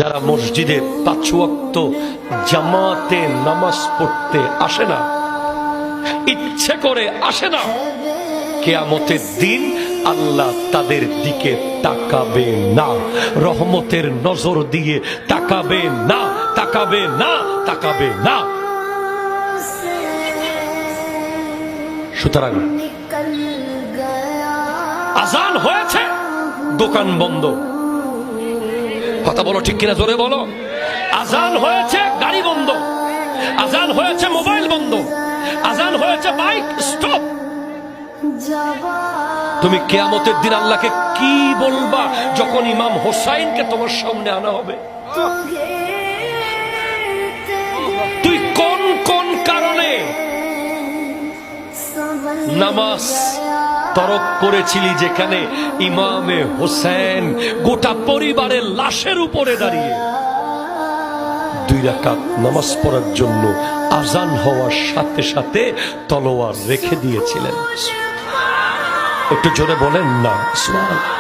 যারা মসজিদে 5 ওয়াক্ত জামাতে নামাজ পড়তে আসে না, ইচ্ছে করে আসে না, কিয়ামতের দিন আল্লাহ তাদের দিকে তাকাবে না, রহমতের নজর দিয়ে তাকাবে না, তাকাবে না, তাকাবে না। সুতরাং আজান হয়েছে, দোকান বন্ধ। কথা বলো ঠিক কিনা, জোরে বলো। আজান হয়েছে, গাড়ি বন্ধ। আজান হয়েছে, মোবাইল বন্ধ। আজান হয়েছে, বাইক স্টপ। তুমি কিয়ামতের দিন আল্লাহকে কি বলবা যখন ইমাম হোসাইনকে তোমার সামনে আনা হবে? তুই কোন কোন কারণে নামাজ তরক করেছিলি, যেখানে ইমামে হোসেন গোটা পরিবারের লাশের উপরে দাঁড়িয়ে 2 রাকাত নামাজ পড়ার জন্য আজান হওয়ার সাথে সাথে তলোয়ার রেখে দিয়েছিলেন? একটু জোরে বলেন না সুবহানাল্লাহ।